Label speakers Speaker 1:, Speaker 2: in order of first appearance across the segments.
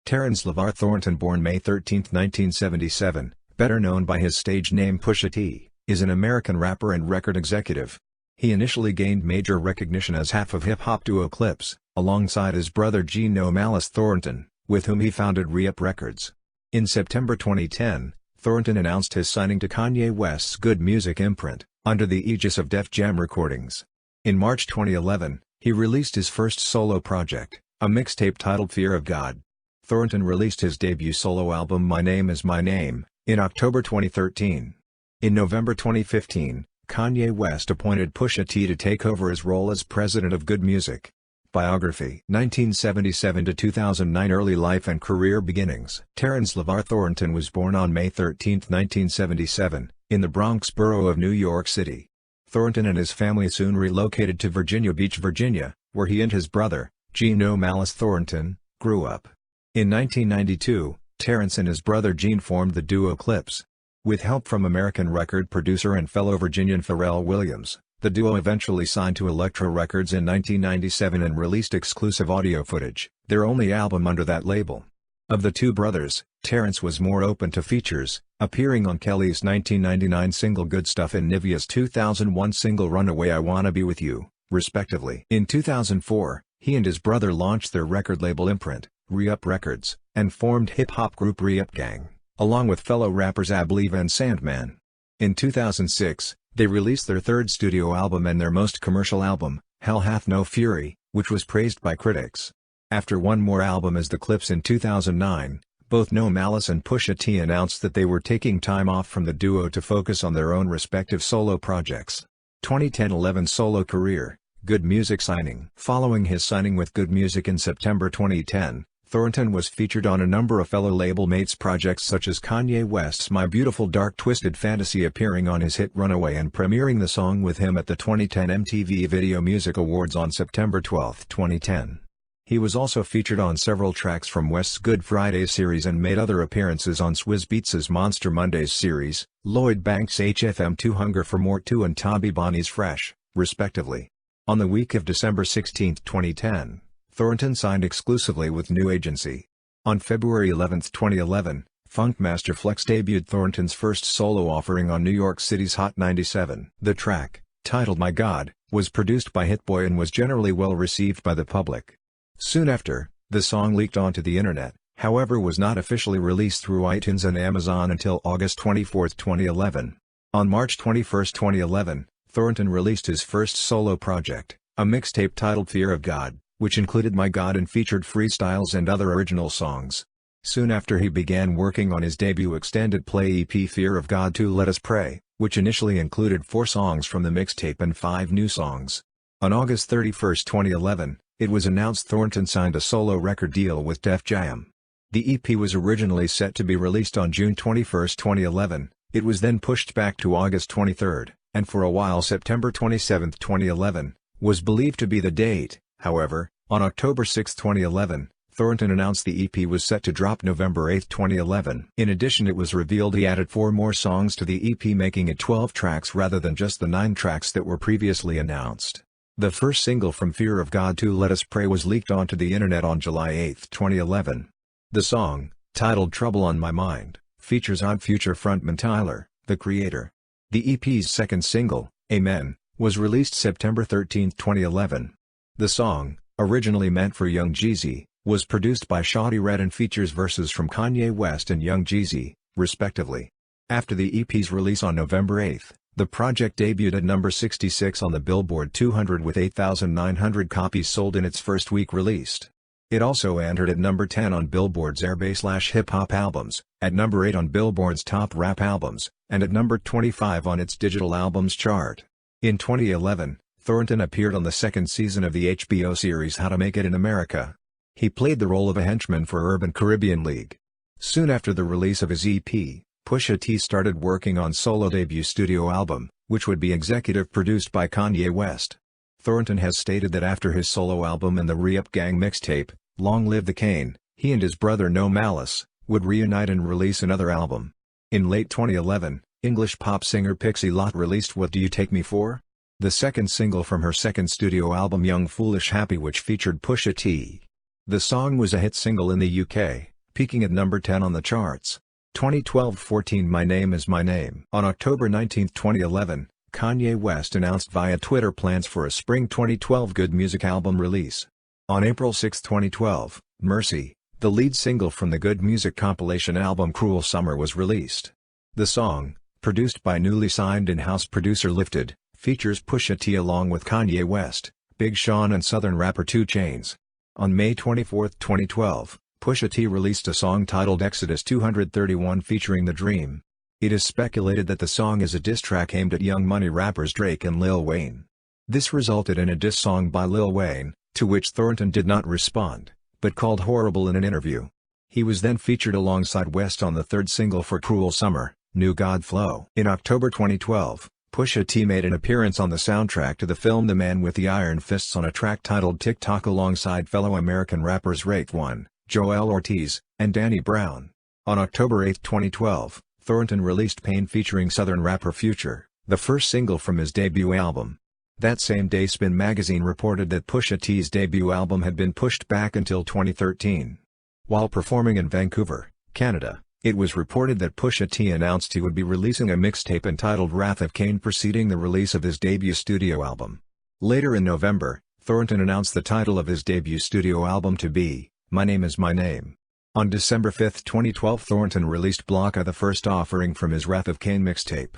Speaker 1: Terence LeVar Thornton, born May 13, 1977, better known by his stage name Pusha T, is an American rapper and record executive. He initially gained major recognition as half of hip-hop duo Clipse, alongside his brother Gene No Malice Thornton, with whom he founded Re-Up Records. In September 2010, Thornton announced his signing to Kanye West's Good Music imprint, under the aegis of Def Jam Recordings. In March 2011, he released his first solo project, a mixtape titled Fear of God. Thornton released his debut solo album My Name Is My Name, in October 2013. In November 2015, Kanye West appointed Pusha T to take over his role as president of Good Music. Biography 1977 to 2009. Early life and career beginnings. Terence LeVar Thornton was born on May 13, 1977, in the Bronx borough of New York City. Thornton and his family soon relocated to Virginia Beach, Virginia, where he and his brother, Gene No Malice Thornton, grew up. In 1992, Terence and his brother Gene formed the duo Clipse. With help from American record producer and fellow Virginian Pharrell Williams, the duo eventually signed to Elektra Records in 1997 and released exclusive audio footage, their only album under that label. Of the two brothers, Terence was more open to features, appearing on Kelly's 1999 single Good Stuff and Nivea's 2001 single Runaway I Wanna Be With You, respectively. In 2004, he and his brother launched their record label imprint, Re-Up Records, and formed hip-hop group Re-Up Gang, along with fellow rappers Abliva and Sandman. In 2006, they released their third studio album and their most commercial album, Hell Hath No Fury, which was praised by critics. After one more album as the Clipse in 2009, both No Malice and Pusha T announced that they were taking time off from the duo to focus on their own respective solo projects. 2010-11 solo career, Good Music signing. Following his signing with Good Music in September 2010, Thornton was featured on a number of fellow label mates' projects such as Kanye West's My Beautiful Dark Twisted Fantasy, appearing on his hit Runaway and premiering the song with him at the 2010 MTV Video Music Awards on September 12, 2010. He was also featured on several tracks from West's Good Friday series and made other appearances on Swizz Beatz' Monster Mondays series, Lloyd Banks' HFM2 Hunger for More 2 and Tabi Bonnie's Fresh, respectively. On the week of December 16, 2010, Thornton signed exclusively with new agency. On February 11, 2011, Funkmaster Flex debuted Thornton's first solo offering on New York City's Hot 97. The track, titled My God, was produced by Hit Boy and was generally well received by the public. Soon after, the song leaked onto the internet, however was not officially released through iTunes and Amazon until August 24, 2011. On March 21, 2011, Thornton released his first solo project, a mixtape titled Fear of God, which included My God and featured freestyles and other original songs. Soon after, he began working on his debut extended play EP Fear of God 2 Let Us Pray, which initially included 4 songs from the mixtape and 5 new songs. On August 31, 2011, it was announced Thornton signed a solo record deal with Def Jam. The EP was originally set to be released on June 21, 2011, it was then pushed back to August 23, and for a while September 27, 2011, was believed to be the date. However, on October 6, 2011, Thornton announced the EP was set to drop November 8, 2011. In addition, it was revealed he added 4 more songs to the EP, making it 12 tracks rather than just the 9 tracks that were previously announced. The first single from Fear of God 2 Let Us Pray was leaked onto the internet on July 8, 2011. The song, titled Trouble on My Mind, features Odd Future frontman Tyler, the Creator. The EP's second single, Amen, was released September 13, 2011. The song, originally meant for Young Jeezy, was produced by Shawty Redd and features verses from Kanye West and Young Jeezy, respectively. After the EP's release on November 8, the project debuted at number 66 on the Billboard 200 with 8,900 copies sold in its first week released. It also entered at number 10 on Billboard's Airbase/Hip Hop Albums, at number 8 on Billboard's Top Rap Albums, and at number 25 on its Digital Albums chart. In 2011, Thornton appeared on the second season of the HBO series How to Make It in America. He played the role of a henchman for Urban Caribbean League. Soon after the release of his EP, Pusha T started working on solo debut studio album, which would be executive produced by Kanye West. Thornton has stated that after his solo album and the Re-Up Gang mixtape, Long Live the Kane, he and his brother No Malice would reunite and release another album. In late 2011, English pop singer Pixie Lott released What Do You Take Me For?, the second single from her second studio album Young Foolish Happy, which featured Pusha T. The song was a hit single in the UK, peaking at number 10 on the charts. 2012-14 My Name Is My Name. On October 19, 2011, Kanye West announced via Twitter plans for a spring 2012 Good Music album release. On April 6, 2012, Mercy, the lead single from the Good Music compilation album Cruel Summer, was released. The song, produced by newly signed in-house producer Lifted, features Pusha T along with Kanye West, Big Sean and Southern rapper 2 Chainz. On May 24, 2012, Pusha T released a song titled Exodus 231 featuring The Dream. It is speculated that the song is a diss track aimed at Young Money rappers Drake and Lil Wayne. This resulted in a diss song by Lil Wayne, to which Thornton did not respond, but called horrible in an interview. He was then featured alongside West on the third single for Cruel Summer, New God Flow. In October 2012, Pusha T made an appearance on the soundtrack to the film The Man with the Iron Fists on a track titled TikTok alongside fellow American rappers Raekwon, Joel Ortiz, and Danny Brown. On October 8, 2012, Thornton released Pain featuring Southern rapper Future, the first single from his debut album. That same day Spin magazine reported that Pusha T's debut album had been pushed back until 2013. While performing in Vancouver, Canada, it was reported that Pusha T announced he would be releasing a mixtape entitled Wrath of Cain preceding the release of his debut studio album. Later in November, Thornton announced the title of his debut studio album to be My Name Is My Name. On December 5, 2012, Thornton released Blocka, the first offering from his Wrath of Cain mixtape.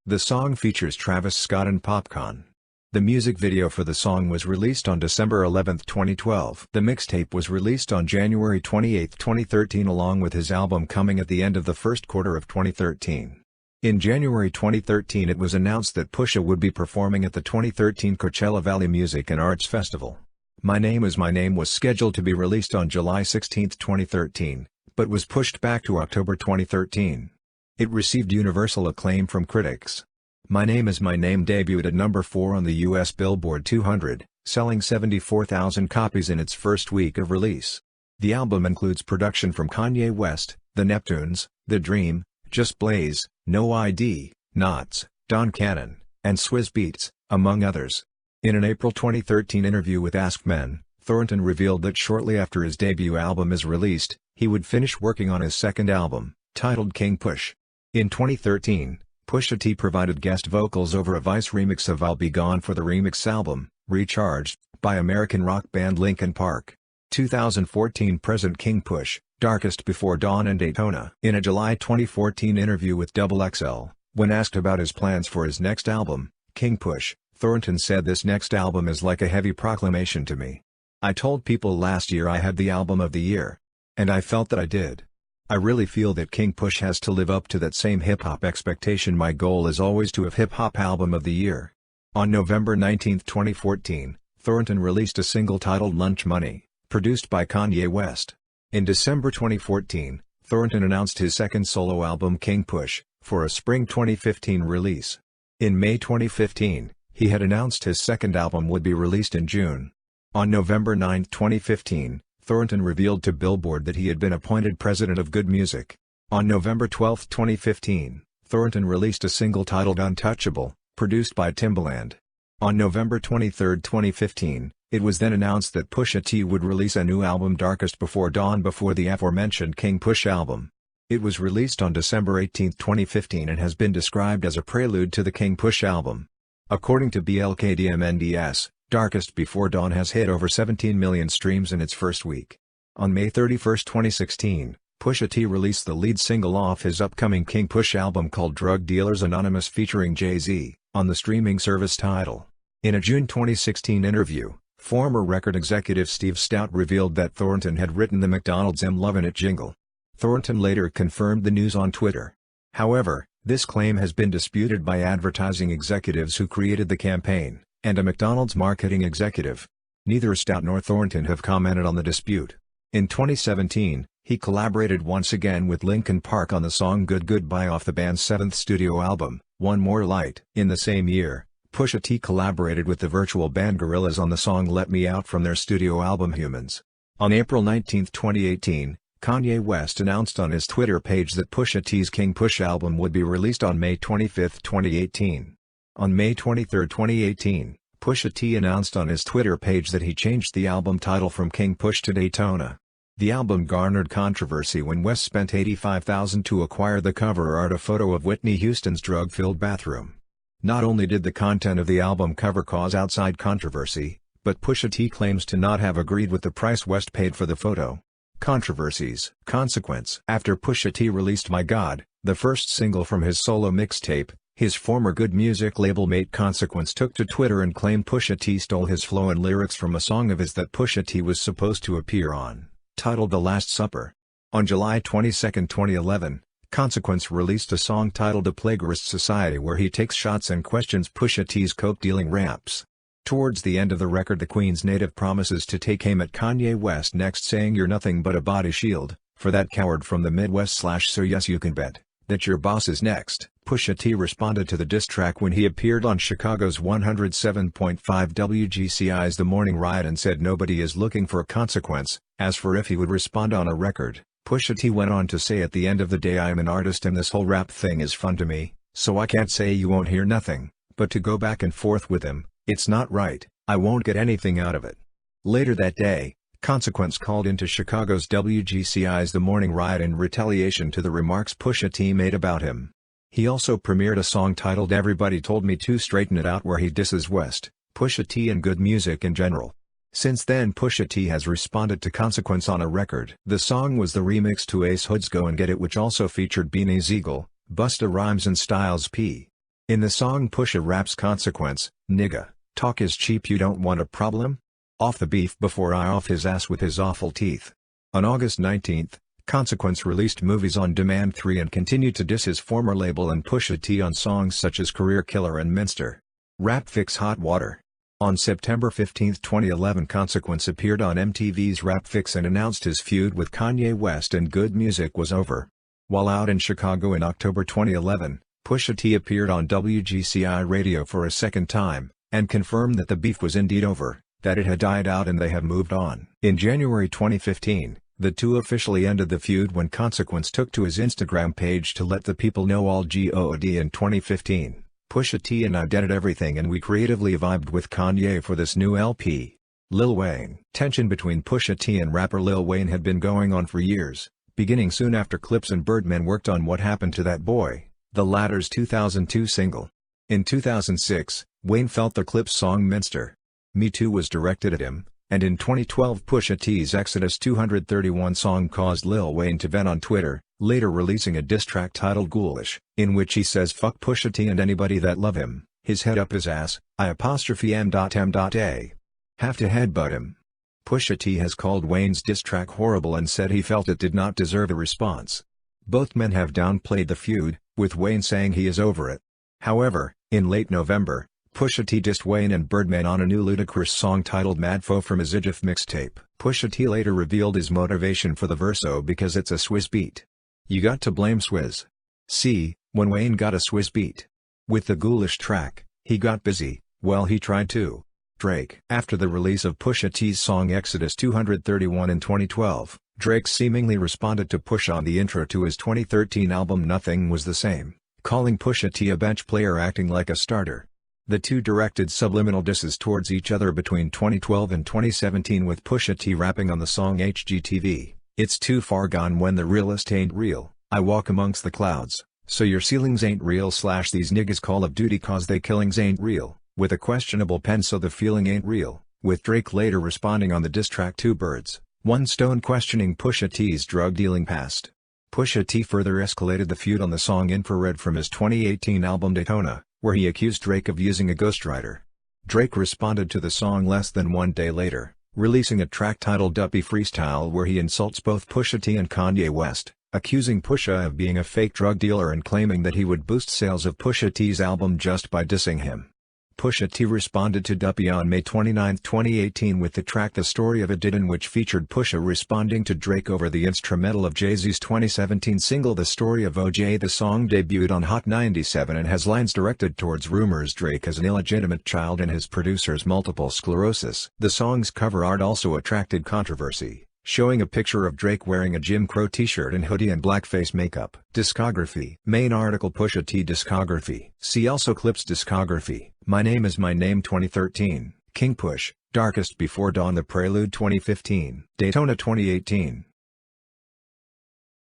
Speaker 1: The song features Travis Scott and Popcorn. The music video for the song was released on December 11, 2012. The mixtape was released on January 28, 2013 along with his album coming at the end of the first quarter of 2013. In January 2013 it was announced that Pusha would be performing at the 2013 Coachella Valley Music and Arts Festival. My Name Is My Name was scheduled to be released on July 16, 2013, but was pushed back to October 2013. It received universal acclaim from critics. My Name Is My Name debuted at number 4 on the US Billboard 200, selling 74,000 copies in its first week of release. The album includes production from Kanye West, The Neptunes, The Dream, Just Blaze, No ID, Knots, Don Cannon, and Swizz Beatz, among others. In an April 2013 interview with Ask Men, Thornton revealed that shortly after his debut album is released, he would finish working on his second album, titled King Push. In 2013, Pusha T provided guest vocals over a Vice remix of I'll Be Gone for the remix album, Recharged, by American rock band Linkin Park. 2014 Present King Push, Darkest Before Dawn and Daytona. In a July 2014 interview with XXL, when asked about his plans for his next album, King Push, Thornton said this next album is like a heavy proclamation to me. I told people last year I had the album of the year. And I felt that I did. I really feel that King Push has to live up to that same hip-hop expectation. My goal is always to have hip-hop album of the year. On November 19, 2014, Thornton released a single titled Lunch Money, produced by Kanye West. In December 2014, Thornton announced his second solo album King Push, for a spring 2015 release. In May 2015, he had announced his second album would be released in June. On November 9, 2015, Thornton revealed to Billboard that he had been appointed president of Good Music. On November 12, 2015, Thornton released a single titled Untouchable, produced by Timbaland. On November 23, 2015, it was then announced that Pusha T would release a new album Darkest Before Dawn before the aforementioned King Push album. It was released on December 18, 2015 and has been described as a prelude to the King Push album. According to BLKDMNDS, Darkest Before Dawn has hit over 17 million streams in its first week. On May 31, 2016, Pusha T released the lead single off his upcoming King Push album called Drug Dealers Anonymous featuring Jay-Z, on the streaming service Tidal. In a June 2016 interview, former record executive Steve Stout revealed that Thornton had written the McDonald's "I'm Lovin' It" jingle. Thornton later confirmed the news on Twitter. However, this claim has been disputed by advertising executives who created the campaign, and a McDonald's marketing executive. Neither Stout nor Thornton have commented on the dispute. In 2017, he collaborated once again with Linkin Park on the song Good Goodbye off the band's seventh studio album, One More Light. In the same year, Pusha T collaborated with the virtual band Gorillaz on the song Let Me Out from their studio album Humans. On April 19, 2018, Kanye West announced on his Twitter page that Pusha T's King Push album would be released on May 25, 2018. On May 23, 2018, Pusha T announced on his Twitter page that he changed the album title from King Push to Daytona. The album garnered controversy when West spent $85,000 to acquire the cover art, a photo of Whitney Houston's drug-filled bathroom. Not only did the content of the album cover cause outside controversy, but Pusha T claims to not have agreed with the price West paid for the photo. Controversies. Consequence. After Pusha T released My God, the first single from his solo mixtape, his former Good Music label mate Consequence took to Twitter and claimed Pusha T stole his flow and lyrics from a song of his that Pusha T was supposed to appear on, titled The Last Supper. On July 22, 2011, Consequence released a song titled A Plagiarist Society where he takes shots and questions Pusha T's coke-dealing raps. Towards the end of the record, the Queen's native promises to take aim at Kanye West next, saying "You're nothing but a body shield, for that coward from the Midwest / so yes you can bet, that your boss is next." Pusha T responded to the diss track when he appeared on Chicago's 107.5 WGCI's The Morning Riot and said nobody is looking for a consequence. As for if he would respond on a record, Pusha T went on to say, "At the end of the day I'm an artist and this whole rap thing is fun to me, so I can't say you won't hear nothing, but to go back and forth with him, it's not right, I won't get anything out of it." Later that day, Consequence called into Chicago's WGCI's The Morning Riot in retaliation to the remarks Pusha T made about him. He also premiered a song titled Everybody Told Me to Straighten It Out where he disses West, Pusha T and good music in general. Since then Pusha T has responded to Consequence on a record. The song was the remix to Ace Hood's Go and Get It, which also featured Beanie Siegel, Busta Rhymes and Styles P. In the song Pusha raps Consequence, "Nigga, talk is cheap, you don't want a problem? Off the beef before I off his ass with his awful teeth." On August 19, Consequence released Movies on Demand 3 and continued to diss his former label and Pusha T on songs such as Career Killer and Minster. Rap Fix Hot Water. On September 15, 2011, Consequence appeared on MTV's Rap Fix and announced his feud with Kanye West and Good Music was over. While out in Chicago in October 2011, Pusha T appeared on WGCI Radio for a second time, and confirmed that the beef was indeed over, that it had died out and they have moved on. In January 2015, the two officially ended the feud when Consequence took to his Instagram page to let the people know all God. In 2015, Pusha T and I did everything and we creatively vibed with Kanye for this new LP. Lil Wayne. Tension between Pusha T and rapper Lil Wayne had been going on for years, beginning soon after Clipse and Birdman worked on What Happened to That Boy, the latter's 2002 single. In 2006, Wayne felt the Clipse song Minster, Me Too was directed at him, and in 2012 Pusha T's Exodus 231 song caused Lil Wayne to vent on Twitter, later releasing a diss track titled Ghoulish, in which he says "fuck Pusha T and anybody that love him, his head up his ass, I''m.a. Have to headbutt him." Pusha T has called Wayne's diss track horrible and said he felt it did not deserve a response. Both men have downplayed the feud, with Wayne saying he is over it. However, in late November, Pusha T dissed Wayne and Birdman on a new ludicrous song titled Mad Fo from his Idjif mixtape. Pusha T later revealed his motivation for the verso because it's a Swizz beat. "You got to blame Swizz. See, when Wayne got a Swizz beat. With the Ghoulish track, he got busy, well he tried to." Drake. After the release of Pusha T's song Exodus 231 in 2012, Drake seemingly responded to Pusha on the intro to his 2013 album Nothing Was the Same, calling Pusha T a bench player acting like a starter. The two directed subliminal disses towards each other between 2012 and 2017, with Pusha T rapping on the song HGTV, "It's too far gone when the realest ain't real, I walk amongst the clouds, so your ceilings ain't real / these niggas Call of Duty cause they killings ain't real, with a questionable pen so the feeling ain't real," with Drake later responding on the diss track Two Birds, One Stone questioning Pusha T's drug-dealing past. Pusha T further escalated the feud on the song Infrared from his 2018 album Daytona, where he accused Drake of using a ghostwriter. Drake responded to the song less than one day later, releasing a track titled Duppy Freestyle where he insults both Pusha T and Kanye West, accusing Pusha of being a fake drug dealer and claiming that he would boost sales of Pusha T's album just by dissing him. Pusha T responded to Duppy on May 29, 2018 with the track The Story of It Did, in which featured Pusha responding to Drake over the instrumental of Jay-Z's 2017 single The Story of OJ. The song debuted on Hot 97 and has lines directed towards rumors Drake has an illegitimate child and his producer's multiple sclerosis. The song's cover art also attracted controversy, showing a picture of Drake wearing a Jim Crow t-shirt and hoodie and blackface makeup. Discography. Main article Pusha T discography. See also Clipse discography. My Name Is My Name 2013. King Push, Darkest Before Dawn. The Prelude 2015. Daytona 2018.